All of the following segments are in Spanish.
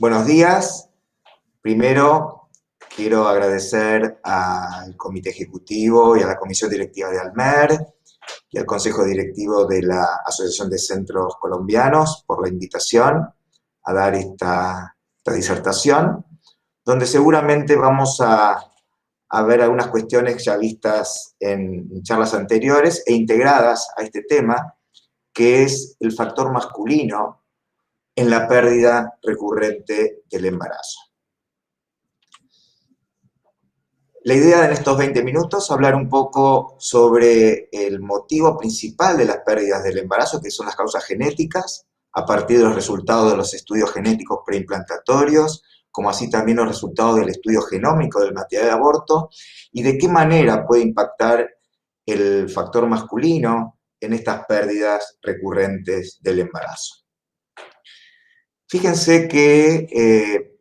Buenos días. Primero, quiero agradecer al Comité Ejecutivo y a la Comisión Directiva de ALMER y al Consejo Directivo de la Asociación de Centros Colombianos por la invitación a dar esta disertación, donde seguramente vamos a ver algunas cuestiones ya vistas en charlas anteriores e integradas a este tema, que es el factor masculino en la pérdida recurrente del embarazo. La idea en estos 20 minutos es hablar un poco sobre el motivo principal de las pérdidas del embarazo, que son las causas genéticas, a partir de los resultados de los estudios genéticos preimplantatorios, como así también los resultados del estudio genómico del material de aborto, y de qué manera puede impactar el factor masculino en estas pérdidas recurrentes del embarazo. Fíjense que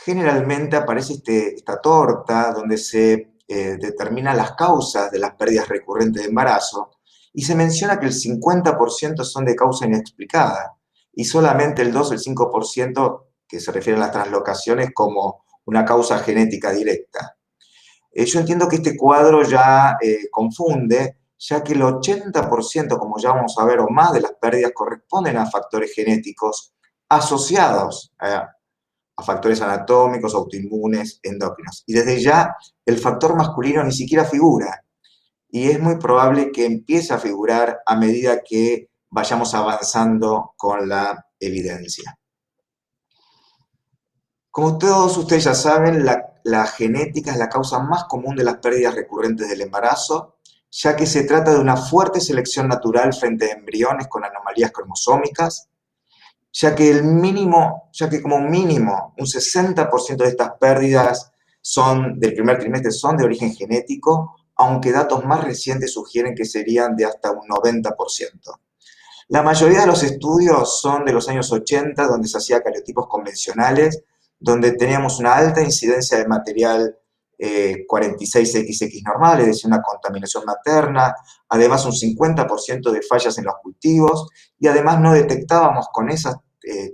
generalmente aparece esta torta donde se determinan las causas de las pérdidas recurrentes de embarazo y se menciona que el 50% son de causa inexplicada y solamente el 2 o el 5% que se refiere a las translocaciones como una causa genética directa. Yo entiendo que este cuadro ya confunde, ya que el 80%, como ya vamos a ver, o más de las pérdidas corresponden a factores genéticos asociados a factores anatómicos, autoinmunes, endócrinos. Y desde ya el factor masculino ni siquiera figura. Y es muy probable que empiece a figurar a medida que vayamos avanzando con la evidencia. Como todos ustedes ya saben, la genética es la causa más común de las pérdidas recurrentes del embarazo, ya que se trata de una fuerte selección natural frente a embriones con anomalías cromosómicas, ya que como mínimo un 60% de estas pérdidas del primer trimestre son de origen genético, aunque datos más recientes sugieren que serían de hasta un 90%. La mayoría de los estudios son de los años 80, donde se hacía cariotipos convencionales, donde teníamos una alta incidencia de material 46XX normal, es decir, una contaminación materna, además un 50% de fallas en los cultivos, y además no detectábamos con esas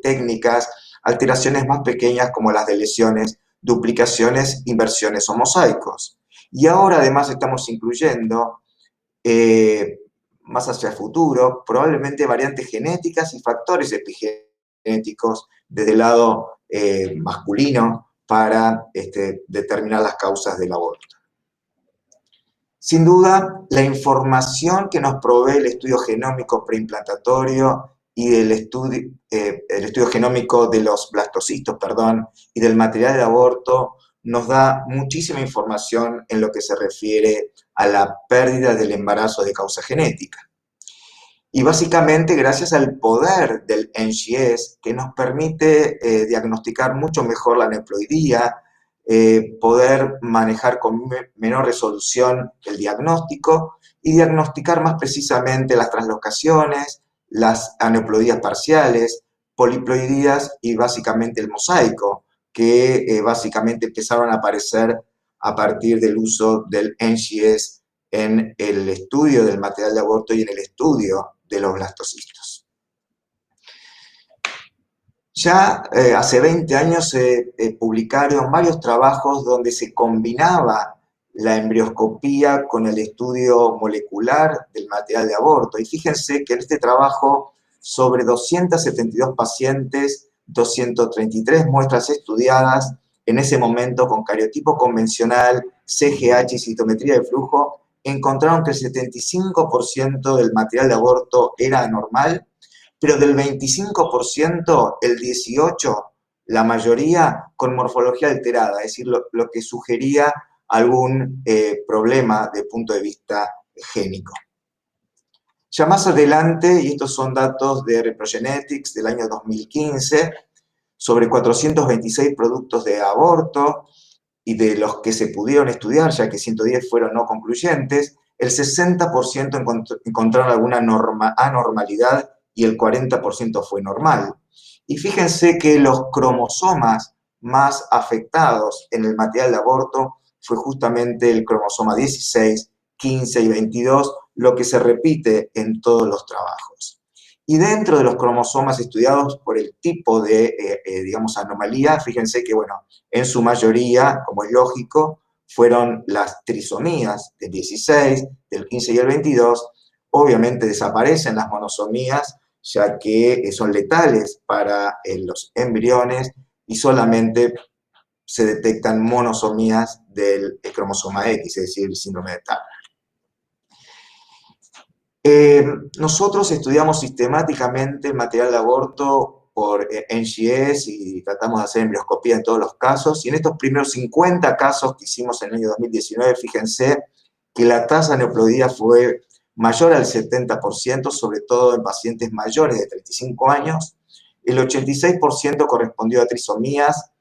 técnicas alteraciones más pequeñas como las de lesiones, duplicaciones, inversiones o mosaicos. Y ahora además estamos incluyendo más hacia el futuro, probablemente variantes genéticas y factores epigenéticos desde el lado masculino para determinar las causas del aborto. Sin duda, la información que nos provee el estudio genómico preimplantatorio y el estudio genómico de los blastocistos, y del material de aborto nos da muchísima información en lo que se refiere a la pérdida del embarazo de causa genética. Y básicamente gracias al poder del NGS que nos permite diagnosticar mucho mejor la aneuploidía, poder manejar con menor resolución el diagnóstico y diagnosticar más precisamente las translocaciones, las aneuploidías parciales, poliploidías y básicamente el mosaico, que básicamente empezaron a aparecer a partir del uso del NGS en el estudio del material de aborto y en el estudio de los blastocistos. Ya hace 20 años se publicaron varios trabajos donde se combinaba la embrioscopía con el estudio molecular del material de aborto. Y fíjense que en este trabajo, sobre 272 pacientes, 233 muestras estudiadas, en ese momento con cariotipo convencional, CGH y citometría de flujo, encontraron que el 75% del material de aborto era anormal, pero del 25%, el 18%, la mayoría con morfología alterada, es decir, lo que sugería algún problema de punto de vista génico. Ya más adelante, y estos son datos de Reprogenetics del año 2015, sobre 426 productos de aborto, y de los que se pudieron estudiar, ya que 110 fueron no concluyentes, el 60% encontraron alguna anormalidad y el 40% fue normal. Y fíjense que los cromosomas más afectados en el material de aborto fue justamente el cromosoma 16, 15 y 22, lo que se repite en todos los trabajos. Y dentro de los cromosomas estudiados por el tipo de, digamos, anomalía, fíjense que, bueno, en su mayoría, como es lógico, fueron las trisomías del 16, del 15 y el 22. Obviamente desaparecen las monosomías, ya que son letales para los embriones y solamente se detectan monosomías del cromosoma X, es decir, el síndrome de Turner. Nosotros estudiamos sistemáticamente el material de aborto por NGS y tratamos de hacer embrioscopía en todos los casos. Y en estos primeros 50 casos que hicimos en el año 2019, fíjense que la tasa de neoploidía fue mayor al 70%, sobre todo en pacientes mayores de 35 años. El 86% correspondió a trisomías,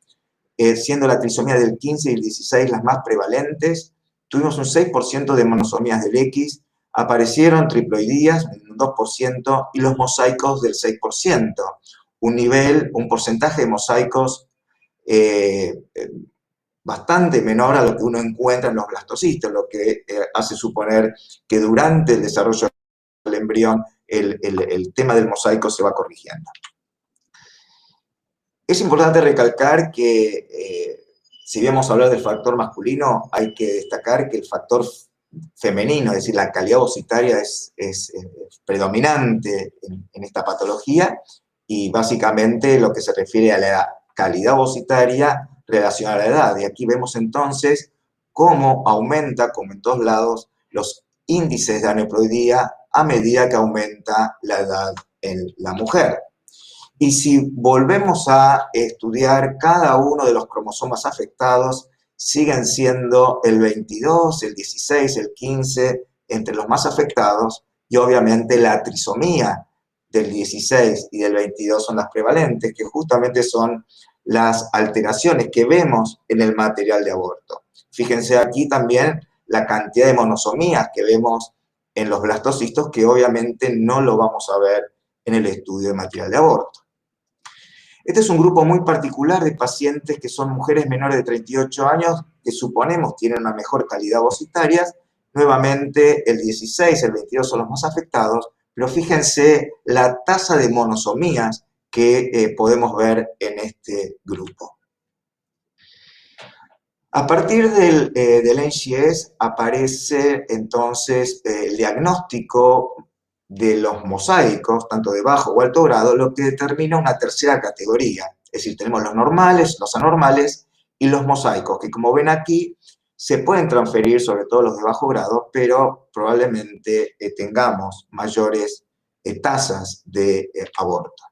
siendo la trisomía del 15 y el 16 las más prevalentes. Tuvimos un 6% de monosomías del X, aparecieron triploidías, un 2%, y los mosaicos del 6%. Un porcentaje de mosaicos bastante menor a lo que uno encuentra en los blastocistos, lo que hace suponer que durante el desarrollo del embrión el tema del mosaico se va corrigiendo. Es importante recalcar que si bien vamos a hablar del factor masculino, hay que destacar que el factor femenino, es decir, la calidad ovocitaria es predominante en esta patología y básicamente lo que se refiere a la calidad ovocitaria relacionada a la edad. Y aquí vemos entonces cómo aumenta, como en todos lados, los índices de aneuploidía a medida que aumenta la edad en la mujer. Y si volvemos a estudiar cada uno de los cromosomas afectados, siguen siendo el 22, el 16, el 15 entre los más afectados, y obviamente la trisomía del 16 y del 22 son las prevalentes, que justamente son las alteraciones que vemos en el material de aborto. Fíjense aquí también la cantidad de monosomías que vemos en los blastocistos, que obviamente no lo vamos a ver en el estudio de material de aborto. Este es un grupo muy particular de pacientes que son mujeres menores de 38 años que suponemos tienen una mejor calidad ovocitaria. Nuevamente, el 16, el 22 son los más afectados, pero fíjense la tasa de monosomías que podemos ver en este grupo. A partir del NGS aparece entonces el diagnóstico de los mosaicos, tanto de bajo o alto grado, lo que determina una tercera categoría. Es decir, tenemos los normales, los anormales y los mosaicos, que como ven aquí, se pueden transferir, sobre todo los de bajo grado, pero probablemente tengamos mayores tasas de aborto.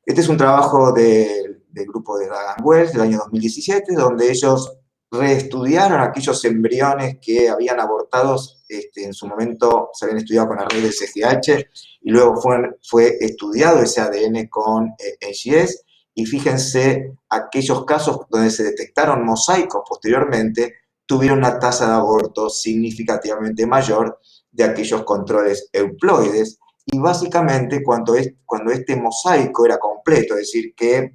Este es un trabajo del grupo de Dragan-Wells del año 2017, donde ellos reestudiaron aquellos embriones que habían abortado, en su momento se habían estudiado con la red del CGH, y luego fue estudiado ese ADN con NGS, y fíjense, aquellos casos donde se detectaron mosaicos posteriormente, tuvieron una tasa de aborto significativamente mayor de aquellos controles euploides, y básicamente cuando este mosaico era completo, es decir, que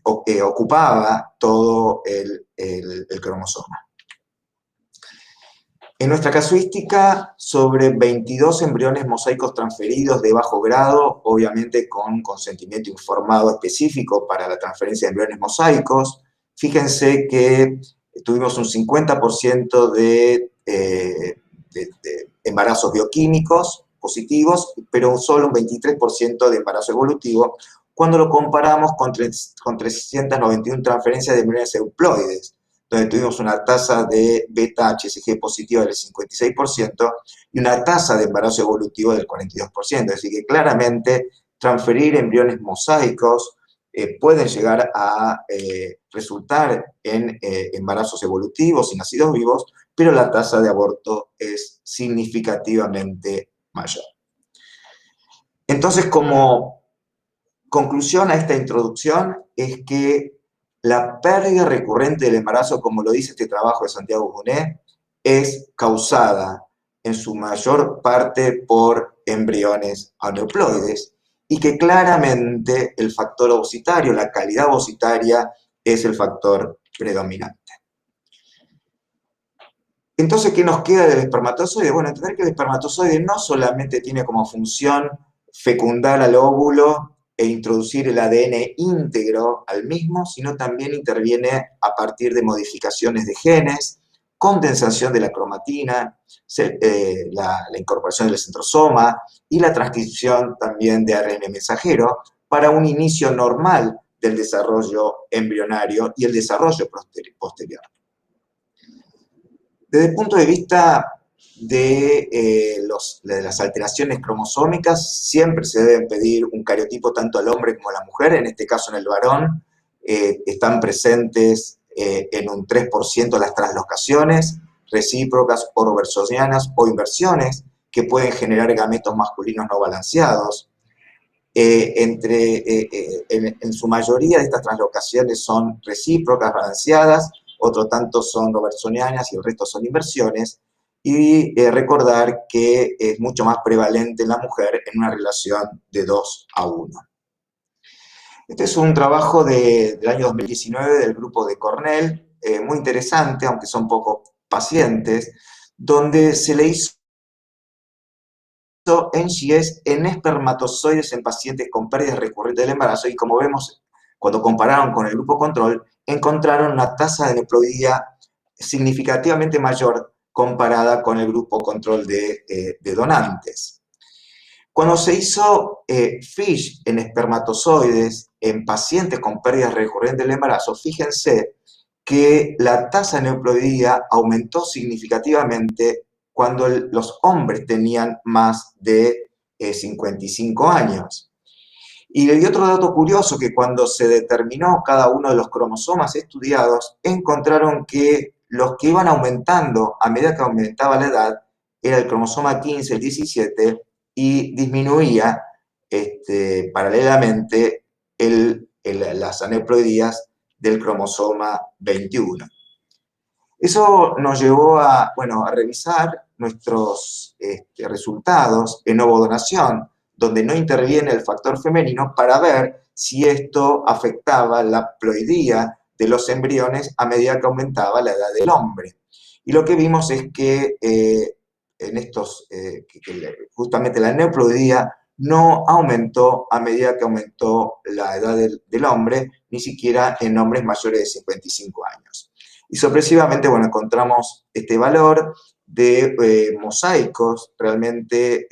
ocupaba todo el cromosoma. En nuestra casuística, sobre 22 embriones mosaicos transferidos de bajo grado, obviamente con consentimiento informado específico para la transferencia de embriones mosaicos. Fíjense que tuvimos un 50% de embarazos bioquímicos positivos, pero solo un 23% de embarazo evolutivo, cuando lo comparamos con 391 transferencias de embriones euploides, donde tuvimos una tasa de beta-HCG positiva del 56% y una tasa de embarazo evolutivo del 42%. Es decir, que claramente transferir embriones mosaicos pueden llegar a resultar en embarazos evolutivos y nacidos vivos, pero la tasa de aborto es significativamente mayor. Entonces, como conclusión a esta introducción, es que la pérdida recurrente del embarazo, como lo dice este trabajo de Santiago Bonet, es causada en su mayor parte por embriones aneuploides, y que claramente el factor ovocitario, la calidad ovocitaria, es el factor predominante. Entonces, ¿qué nos queda del espermatozoide? Bueno, entender que el espermatozoide no solamente tiene como función fecundar al óvulo e introducir el ADN íntegro al mismo, sino también interviene a partir de modificaciones de genes, condensación de la cromatina, la incorporación del centrosoma y la transcripción también de ARN mensajero para un inicio normal del desarrollo embrionario y el desarrollo posterior. Desde el punto de vista de las alteraciones cromosómicas, siempre se debe pedir un cariotipo tanto al hombre como a la mujer. En este caso, en el varón, están presentes en un 3% las translocaciones recíprocas o reversonianas o inversiones que pueden generar gametos masculinos no balanceados. En su mayoría de estas translocaciones son recíprocas, balanceadas, otro tanto son robertsonianas y el resto son inversiones, y recordar que es mucho más prevalente en la mujer en una relación de 2:1. Este es un trabajo del año 2019 del grupo de Cornell, muy interesante, aunque son pocos pacientes, donde se le hizo NGS en espermatozoides en pacientes con pérdidas recurrentes del embarazo, y como vemos, cuando compararon con el grupo control, encontraron una tasa de aneuploidía significativamente mayor comparada con el grupo control de donantes. Cuando se hizo FISH en espermatozoides en pacientes con pérdidas recurrentes del embarazo, fíjense que la tasa de aneuploidía aumentó significativamente cuando los hombres tenían más de 55 años. Y otro dato curioso, que cuando se determinó cada uno de los cromosomas estudiados, encontraron que los que iban aumentando a medida que aumentaba la edad era el cromosoma 15, el 17, y disminuía paralelamente las aneuploidías del cromosoma 21. Eso nos llevó a revisar nuestros resultados en ovodonación, donde no interviene el factor femenino, para ver si esto afectaba la ploidía de los embriones a medida que aumentaba la edad del hombre. Y lo que vimos es que justamente la neoploidía no aumentó a medida que aumentó la edad del hombre, ni siquiera en hombres mayores de 55 años. Y sorpresivamente, encontramos este valor de mosaicos realmente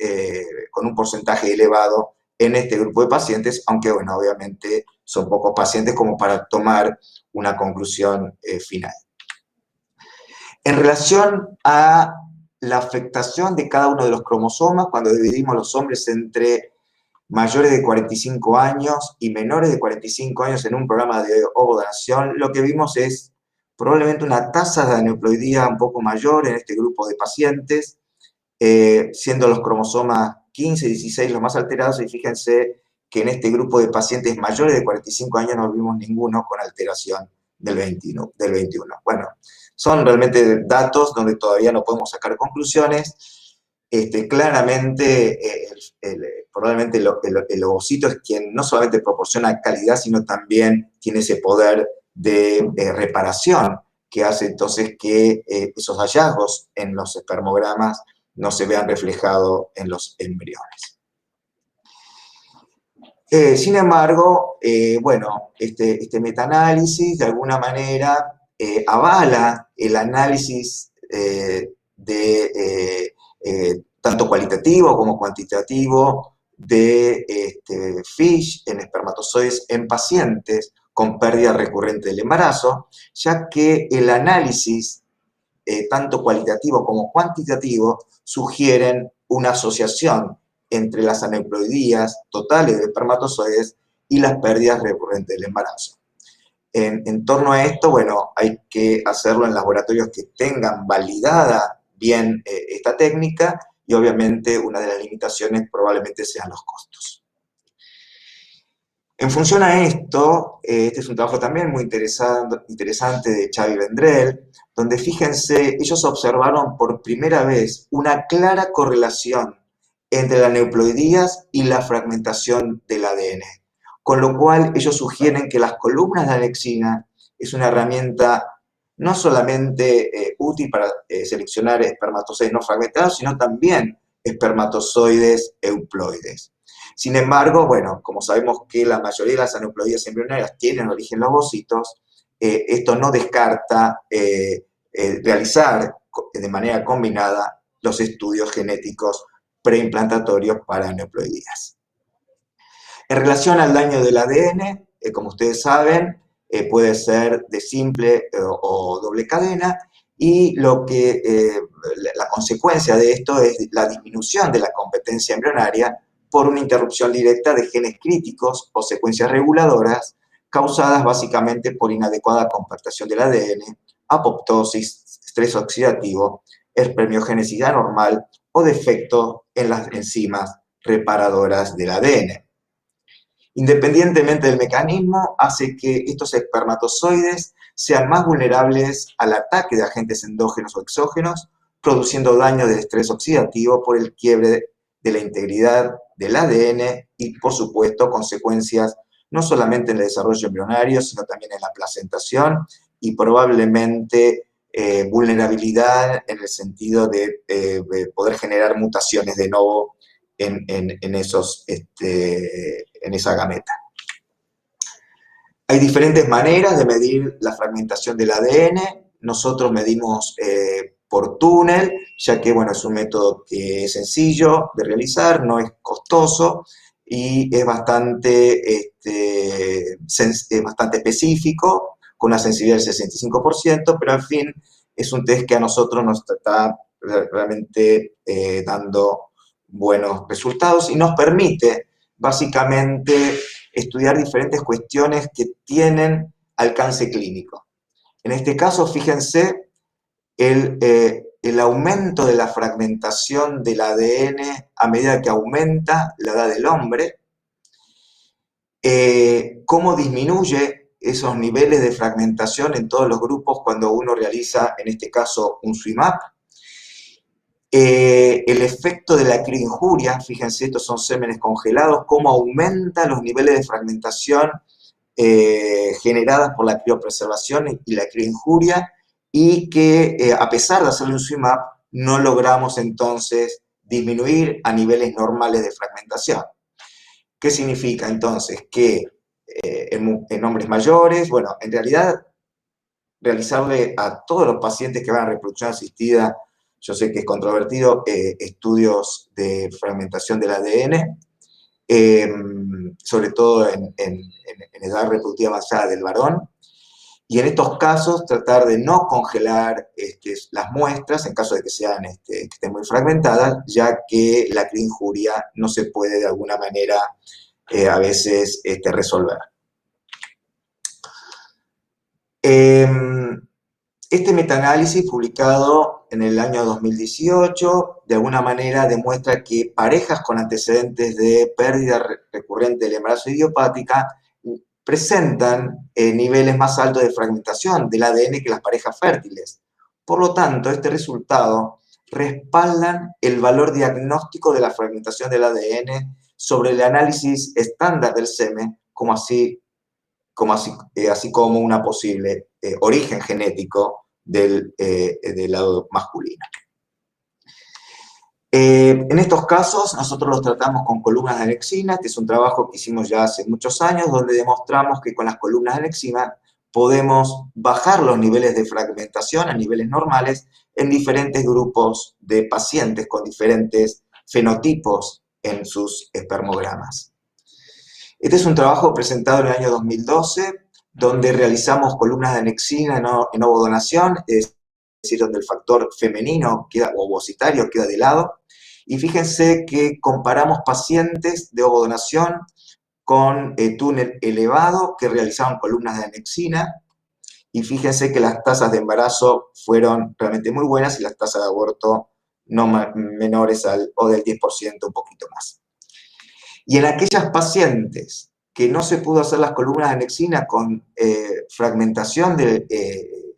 con un porcentaje elevado en este grupo de pacientes, aunque obviamente son pocos pacientes como para tomar una conclusión final. En relación a la afectación de cada uno de los cromosomas, cuando dividimos los hombres entre mayores de 45 años y menores de 45 años en un programa de ovodonación, lo que vimos es probablemente una tasa de aneuploidía un poco mayor en este grupo de pacientes, siendo los cromosomas 15 y 16 los más alterados, y fíjense que en este grupo de pacientes mayores de 45 años no vimos ninguno con alteración del 21. Bueno, son realmente datos donde todavía no podemos sacar conclusiones. Claramente, probablemente el ovocito es quien no solamente proporciona calidad, sino también tiene ese poder de reparación que hace entonces que esos hallazgos en los espermogramas no se vean reflejados en los embriones. Sin embargo, este metaanálisis de alguna manera avala el análisis tanto cualitativo como cuantitativo de FISH en espermatozoides en pacientes con pérdida recurrente del embarazo, ya que el análisis tanto cualitativo como cuantitativo sugieren una asociación entre las aneuploidías totales de espermatozoides y las pérdidas recurrentes del embarazo. En torno a esto, hay que hacerlo en laboratorios que tengan validada bien esta técnica, y obviamente una de las limitaciones probablemente sean los costos. En función a esto, este es un trabajo también muy interesante de Xavi Vendrell, donde fíjense, ellos observaron por primera vez una clara correlación entre las aneuploidías y la fragmentación del ADN, con lo cual ellos sugieren que las columnas de alexina es una herramienta no solamente útil para seleccionar espermatozoides no fragmentados, sino también espermatozoides euploides. Sin embargo, bueno, como sabemos que la mayoría de las aneuploidías embrionarias tienen origen en los ovocitos, esto no descarta realizar de manera combinada los estudios genéticos preimplantatorios para aneuploidías. En relación al daño del ADN, como ustedes saben, puede ser de simple o doble cadena, y la consecuencia de esto es la disminución de la competencia embrionaria por una interrupción directa de genes críticos o secuencias reguladoras causadas básicamente por inadecuada compactación del ADN, apoptosis, estrés oxidativo, espermiogénesis anormal o defecto en las enzimas reparadoras del ADN. Independientemente del mecanismo, hace que estos espermatozoides sean más vulnerables al ataque de agentes endógenos o exógenos, produciendo daño del estrés oxidativo por el quiebre de la integridad del ADN y, por supuesto, consecuencias no solamente en el desarrollo embrionario, sino también en la placentación y probablemente vulnerabilidad en el sentido de poder generar mutaciones de nuevo en esa gameta. Hay diferentes maneras de medir la fragmentación del ADN. Nosotros medimos por túnel, ya que bueno, es un método que es sencillo de realizar, no es costoso y es bastante específico, con una sensibilidad del 65%, pero en fin, es un test que a nosotros nos está realmente dando buenos resultados y nos permite básicamente estudiar diferentes cuestiones que tienen alcance clínico. En este caso, fíjense, el aumento de la fragmentación del ADN a medida que aumenta la edad del hombre, cómo disminuye esos niveles de fragmentación en todos los grupos cuando uno realiza, en este caso, un SWIMAP. El efecto de la crioinjuria, fíjense, estos son sémenes congelados, cómo aumenta los niveles de fragmentación generadas por la criopreservación y la crioinjuria, y que a pesar de hacer un SWIMAP, no logramos entonces disminuir a niveles normales de fragmentación. ¿Qué significa entonces? Que en hombres mayores, bueno, en realidad realizarle a todos los pacientes que van a reproducción asistida, yo sé que es controvertido, estudios de fragmentación del ADN, sobre todo en edad reproductiva avanzada del varón, y en estos casos tratar de no congelar las muestras en caso de que que estén muy fragmentadas, ya que la crioinjuria no se puede de alguna manera a veces resolver. Este metaanálisis, publicado en el año 2018, de alguna manera demuestra que parejas con antecedentes de pérdida recurrente del embarazo idiopática presentan niveles más altos de fragmentación del ADN que las parejas fértiles. Por lo tanto, este resultado respaldan el valor diagnóstico de la fragmentación del ADN sobre el análisis estándar del semen, así como una posible origen genético del lado masculino. En estos casos, nosotros los tratamos con columnas de anexina. Este es un trabajo que hicimos ya hace muchos años, donde demostramos que con las columnas de anexina podemos bajar los niveles de fragmentación a niveles normales en diferentes grupos de pacientes con diferentes fenotipos en sus espermogramas. Este es un trabajo presentado en el año 2012, donde realizamos columnas de anexina en ovodonación, es decir, donde el factor femenino ovocitario queda de lado. Y fíjense que comparamos pacientes de ovodonación con túnel elevado que realizaban columnas de anexina, y fíjense que las tasas de embarazo fueron realmente muy buenas y las tasas de aborto no menores o del 10%, un poquito más. Y en aquellas pacientes que no se pudo hacer las columnas de anexina con fragmentación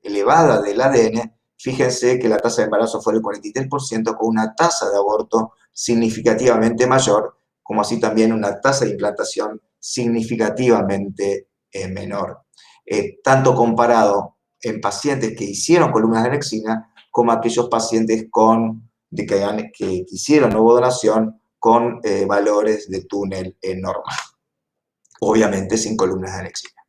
elevada del ADN, fíjense que la tasa de embarazo fue del 43%, con una tasa de aborto significativamente mayor, como así también una tasa de implantación significativamente menor. Tanto comparado en pacientes que hicieron columnas de anexina como aquellos pacientes que hicieron ovodonación con valores de túnel normal, obviamente sin columnas de anexina.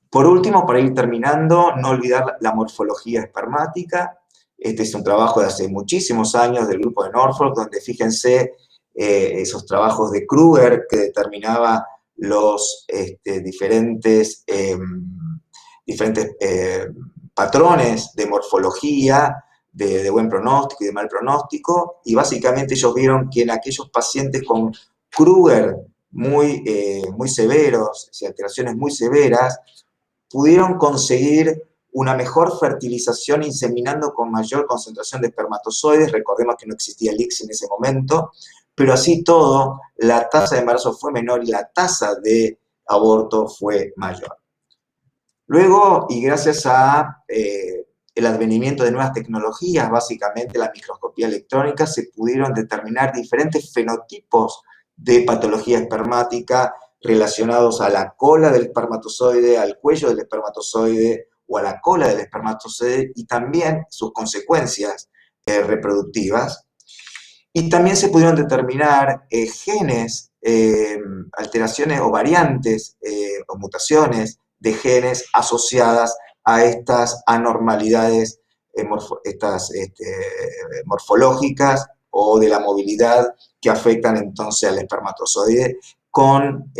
Por último, para ir terminando, no olvidar la morfología espermática. Este es un trabajo de hace muchísimos años del grupo de Norfolk, donde fíjense esos trabajos de Kruger que determinaba los diferentes patrones de morfología, de buen pronóstico y de mal pronóstico, y básicamente ellos vieron que en aquellos pacientes con Kruger muy severos, o sea, alteraciones muy severas, pudieron conseguir una mejor fertilización inseminando con mayor concentración de espermatozoides. Recordemos que no existía el ICSI en ese momento, pero así todo, la tasa de embarazo fue menor y la tasa de aborto fue mayor. Luego, y gracias a el advenimiento de nuevas tecnologías, básicamente la microscopía electrónica, se pudieron determinar diferentes fenotipos de patología espermática relacionados a la cola del espermatozoide, al cuello del espermatozoide o a la cola del espermatozoide y también sus consecuencias reproductivas. Y también se pudieron determinar genes, alteraciones o variantes o mutaciones de genes asociadas a estas anormalidades morfológicas o de la movilidad que afectan entonces al espermatozoide con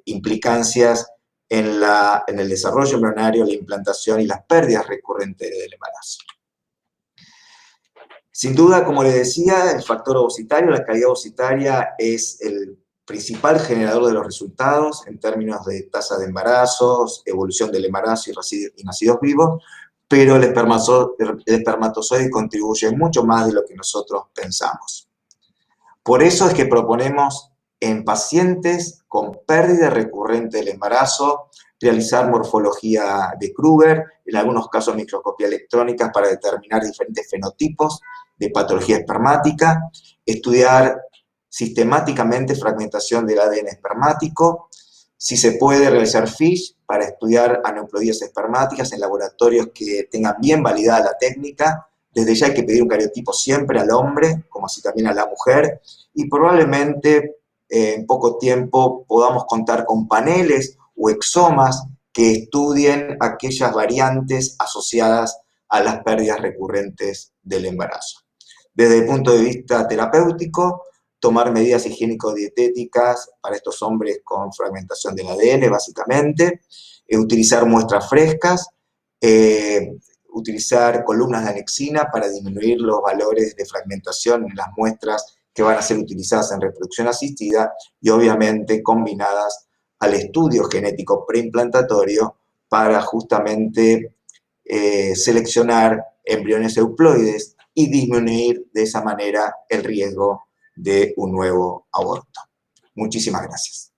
implicancias en el desarrollo embrionario, la implantación y las pérdidas recurrentes del embarazo. Sin duda, como les decía, el factor ovocitario, la calidad ovocitaria es el principal generador de los resultados en términos de tasa de embarazos, evolución del embarazo y nacidos vivos, pero el espermatozoide contribuye mucho más de lo que nosotros pensamos. Por eso es que proponemos en pacientes con pérdida recurrente del embarazo realizar morfología de Kruger, en algunos casos microscopía electrónica para determinar diferentes fenotipos de patología espermática, estudiar sistemáticamente fragmentación del ADN espermático, si se puede realizar FISH para estudiar aneuploidías espermáticas en laboratorios que tengan bien validada la técnica. Desde ya hay que pedir un cariotipo siempre al hombre, como así también a la mujer, y probablemente en poco tiempo podamos contar con paneles o exomas que estudien aquellas variantes asociadas a las pérdidas recurrentes del embarazo. Desde el punto de vista terapéutico, tomar medidas higiénico-dietéticas para estos hombres con fragmentación del ADN, básicamente, utilizar muestras frescas, utilizar columnas de anexina para disminuir los valores de fragmentación en las muestras que van a ser utilizadas en reproducción asistida y obviamente combinadas al estudio genético preimplantatorio para justamente seleccionar embriones euploides y disminuir de esa manera el riesgo de un nuevo aborto. Muchísimas gracias.